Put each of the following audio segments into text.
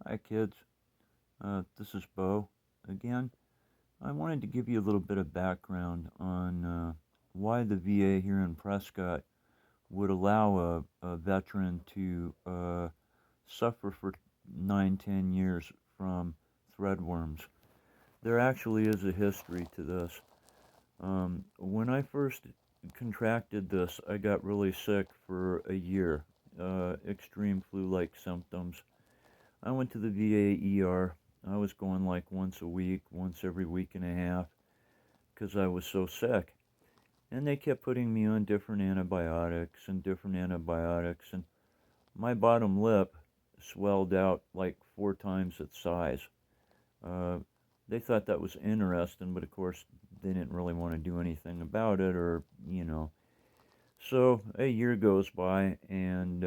Hi, kids. This is Bo again. I wanted to give you a little bit of background on why the VA here in Prescott would allow a veteran to suffer for 9, 10 years from threadworms. There actually is a history to this. When I first contracted this, I got really sick for a year, extreme flu-like symptoms. I went to the VA ER. I was going like once a week, once every week and a half, because I was so sick. And they kept putting me on different antibiotics and different antibiotics, and my bottom lip swelled out like 4 times its size. Uh, they thought that was interesting, but of course they didn't really want to do anything about it, or. So a year goes by, and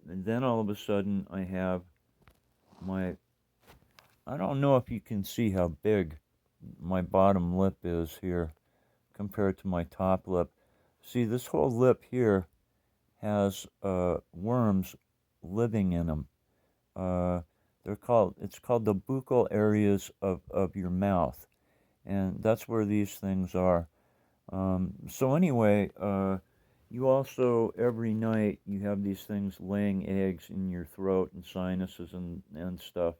then all of a sudden I have my I don't know if you can see how big my bottom lip is here compared to my top lip. See, this whole lip here has worms living in them. Uh, it's called the buccal areas of your mouth, and that's where these things are. So anyway, you also, every night, you have these things laying eggs in your throat and sinuses and stuff.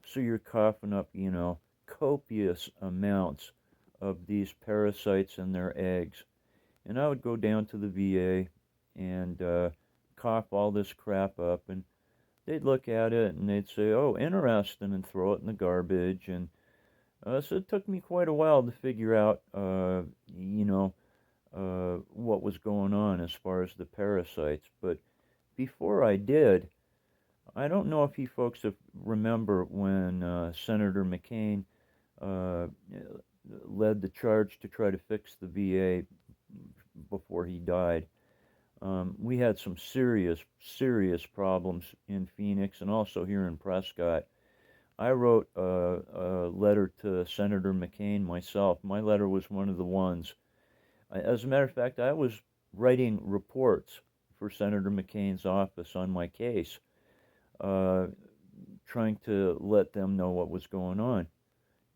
So you're coughing up, copious amounts of these parasites and their eggs. And I would go down to the VA and cough all this crap up, and they'd look at it and they'd say, "Oh, interesting," and throw it in the garbage. And so it took me quite a while to figure out, what was going on as far as the parasites. But before I did, I don't know if you folks remember when Senator McCain uh, led the charge to try to fix the VA before he died. We had some serious, serious problems in Phoenix and also here in Prescott. I wrote a letter to Senator McCain myself. My letter was one of the ones. As a matter of fact, I was writing reports for Senator McCain's office on my case, uh, trying to let them know what was going on.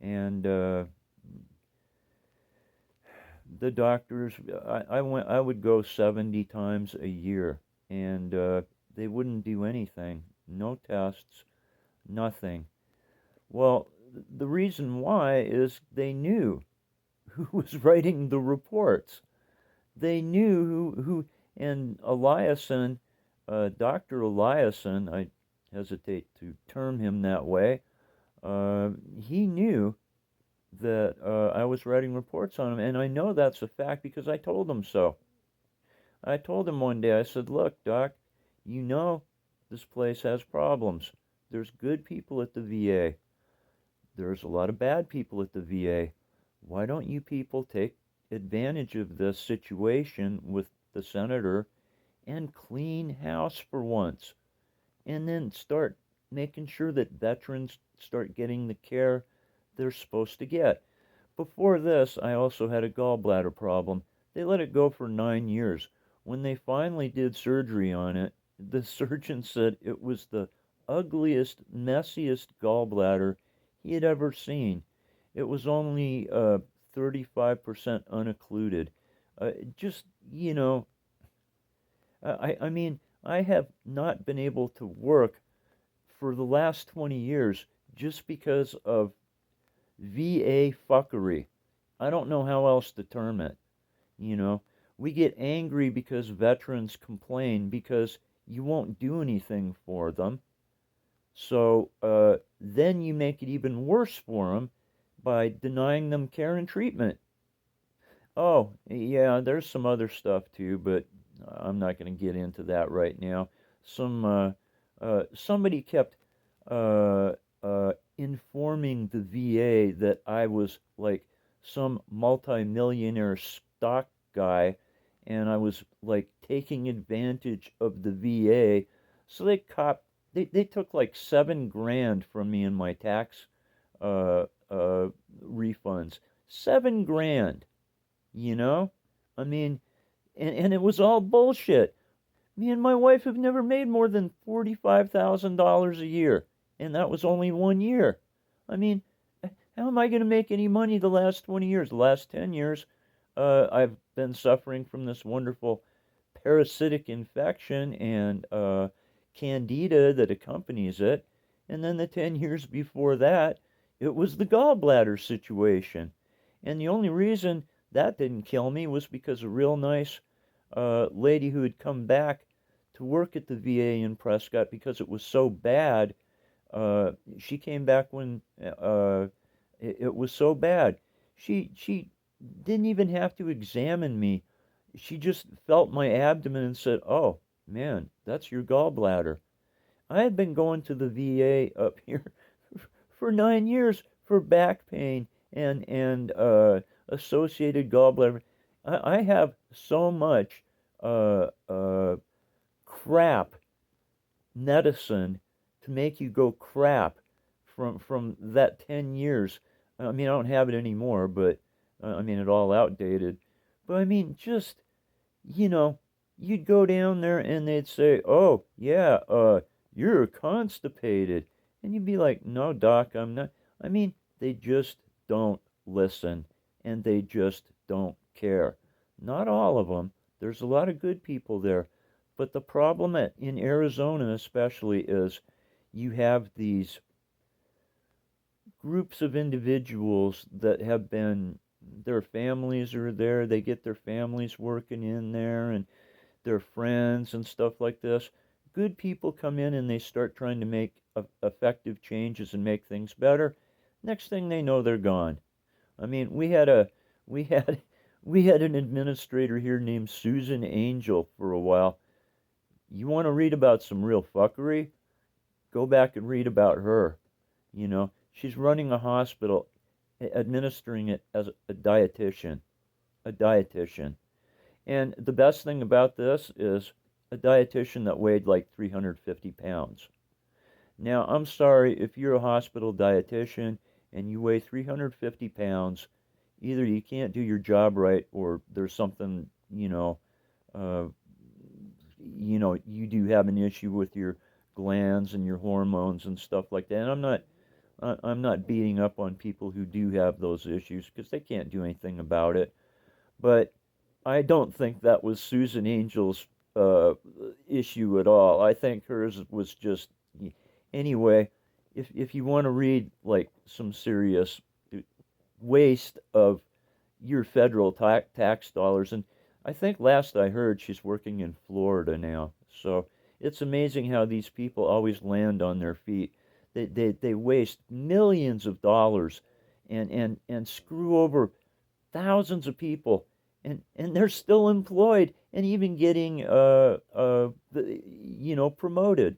And the doctors, I would go 70 times a year, and they wouldn't do anything. No tests, nothing. Well, the reason why is they knew who was writing the reports. They knew and Eliason, Dr. Eliason, I hesitate to term him that way, he knew that I was writing reports on him, and I know that's a fact because I told him so. I told him one day, I said, "Look, Doc, you know this place has problems. There's good people at the VA. There's a lot of bad people at the VA. Why don't you people take advantage of this situation with the senator and clean house for once? And then start making sure that veterans start getting the care they're supposed to get." Before this, I also had a gallbladder problem. They let it go for 9 years. When they finally did surgery on it, the surgeon said it was the ugliest, messiest gallbladder he had ever seen. It was only 35% unoccluded. Just, I mean, I have not been able to work for the last 20 years just because of VA fuckery. I don't know how else to term it. You know, we get angry because veterans complain because you won't do anything for them. So then you make it even worse for them by denying them care and treatment. Oh, yeah, there's some other stuff too, but I'm not going to get into that right now. Somebody kept informing the VA that I was like some multimillionaire stock guy, and I was like taking advantage of the VA. So they took like 7 grand from me in my tax uh, uh, refunds. 7 grand, you know? I mean, and it was all bullshit. Me and my wife have never made more than $45,000 a year. and that was only 1 year. I mean, how am I going to make any money the last 20 years? The last 10 years, I've been suffering from this wonderful parasitic infection and candida that accompanies it. And then the 10 years before that, it was the gallbladder situation. And the only reason that didn't kill me was because a real nice lady who had come back to work at the VA in Prescott because it was so bad. She came back when it was so bad. She didn't even have to examine me. She just felt my abdomen and said, "Oh, man, that's your gallbladder." I had been going to the VA up here for 9 years for back pain and associated gallbladder. I have so much crap medicine to make you go crap from that 10 years. I mean, I don't have it anymore, but I mean, it all outdated. But I mean, just, you know, you'd go down there and they'd say, "Oh, yeah, you're constipated." And you'd be like, "No, doc, I'm not." I mean, they just don't listen and they just don't care. Not all of them. There's a lot of good people there. But the problem in Arizona, especially, is you have these groups of individuals that have been, their families are there, they get their families working in there and their friends and stuff like this. Good people come in and they start trying to make effective changes and make things better. Next thing they know, they're gone. I mean, we had we had an administrator here named Susan Angel for a while. You want to read about some real fuckery? Go back and read about her. You know, she's running a hospital, administering it as a dietitian, a dietitian. And the best thing about this is a dietitian that weighed like 350 pounds. Now, I'm sorry if you're a hospital dietitian and you weigh 350 pounds, either you can't do your job right or there's something, uh, you do have an issue with your glands and your hormones and stuff like that. And I'm not beating up on people who do have those issues because they can't do anything about it. But I don't think that was Susan Angel's issue at all. I think hers was just anyway. If you want to read like some serious waste of your federal tax dollars, and I think last I heard she's working in Florida now. So it's amazing how these people always land on their feet. They waste millions of dollars and screw over thousands of people, and they're still employed and even getting promoted.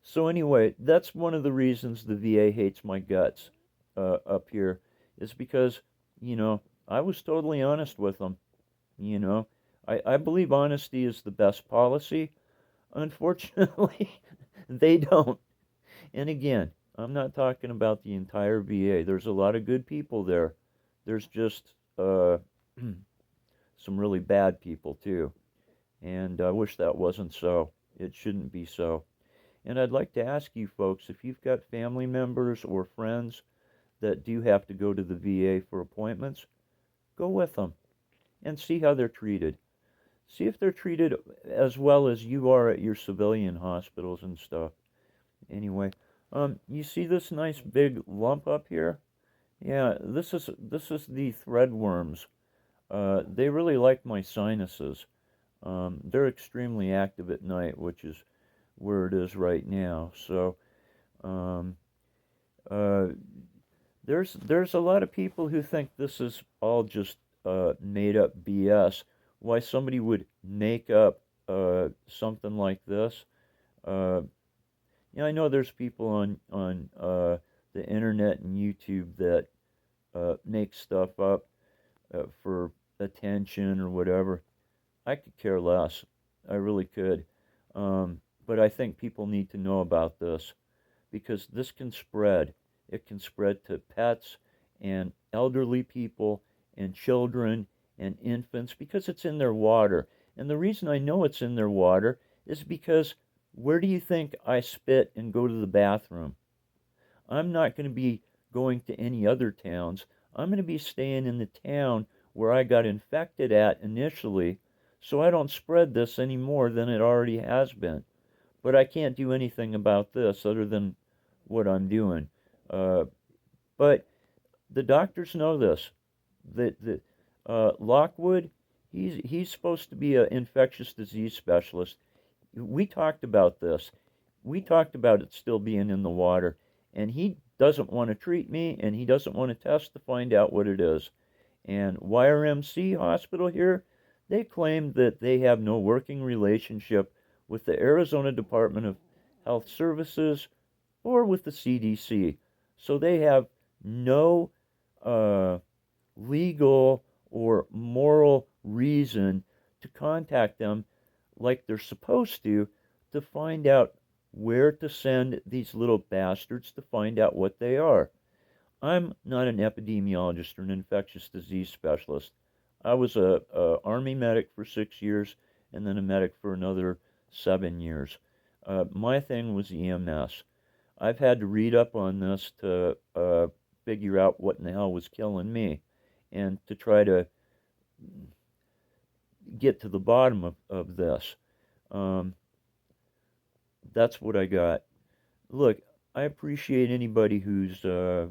So anyway, that's one of the reasons the VA hates my guts up here, is because you know I was totally honest with them. You know, I believe honesty is the best policy. Unfortunately, they don't. And again, I'm not talking about the entire VA. There's a lot of good people there. There's just some really bad people too. And I wish that wasn't so. It shouldn't be so. And I'd like to ask you folks, if you've got family members or friends that do have to go to the VA for appointments, go with them and see how they're treated. See if they're treated as well as you are at your civilian hospitals and stuff. Anyway, you see this nice big lump up here? Yeah, this is the threadworms. They really like my sinuses. They're extremely active at night, which is where it is right now. So, um, uh, there's a lot of people who think this is all just made up BS. Why somebody would make up something like this? Uh, I know there's people on the internet and YouTube that make stuff up for attention or whatever. I could care less. I really could. But I think people need to know about this because this can spread. It can spread to pets and elderly people and children and infants because it's in their water. And the reason I know it's in their water is because where do you think I spit and go to the bathroom? I'm not going to be going to any other towns. I'm going to be staying in the town where I got infected at initially, so I don't spread this any more than it already has been. But I can't do anything about this other than what I'm doing. Uh, but the doctors know this. That Lockwood, he's supposed to be an infectious disease specialist. We talked about this. We talked about it still being in the water, and he doesn't want to treat me, and he doesn't want to test to find out what it is. And YRMC Hospital here, they claim that they have no working relationship with the Arizona Department of Health Services or with the CDC. So they have no uh, legal or moral reason to contact them like they're supposed to find out where to send these little bastards to find out what they are. I'm not an epidemiologist or an infectious disease specialist. I was a Army medic for 6 years and then a medic for another 7 years. My thing was EMS. I've had to read up on this to figure out what in the hell was killing me and to try to get to the bottom of this. Um, that's what I got. Look, I appreciate anybody who's uh,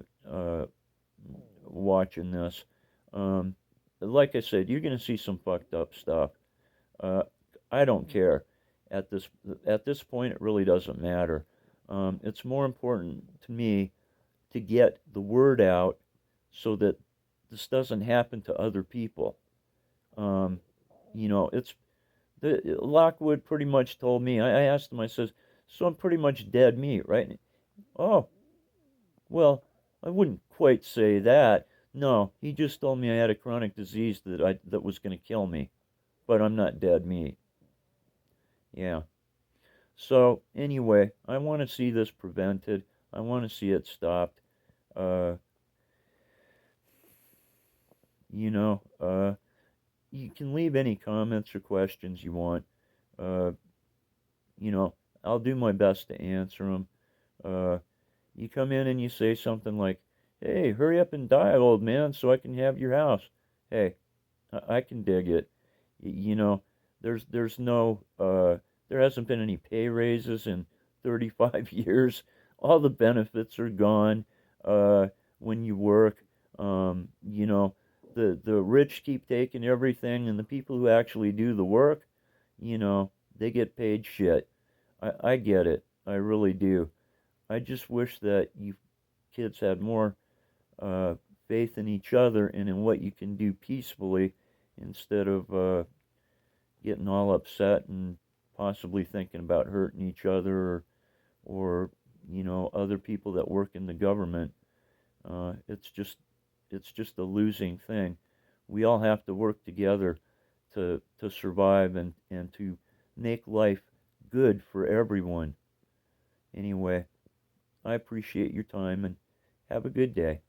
watching this. Um, like I said, you're going to see some fucked up stuff. Uh, I don't care. At this at this point, it really doesn't matter. It's more important to me to get the word out so that this doesn't happen to other people. Um, it's Lockwood pretty much told me. I asked him. I says, "So I'm pretty much dead meat, right?" Oh, well, I wouldn't quite say that. No, he just told me I had a chronic disease that was going to kill me, but I'm not dead meat. Yeah. So anyway, I want to see this prevented. I want to see it stopped. Uh, you know, you can leave any comments or questions you want. Uh, you know, I'll do my best to answer them. Uh, you come in and you say something like, "Hey, hurry up and die, old man, so I can have your house." Hey, I can dig it. You know, there's no there hasn't been any pay raises in 35 years. All the benefits are gone when you work. You know, the rich keep taking everything, and the people who actually do the work, they get paid shit. I get it. I really do. I just wish that you kids had more uh, faith in each other and in what you can do peacefully instead of getting all upset and possibly thinking about hurting each other or other people that work in the government. It's just a losing thing. We all have to work together to survive and to make life good for everyone. Anyway, I appreciate your time and have a good day.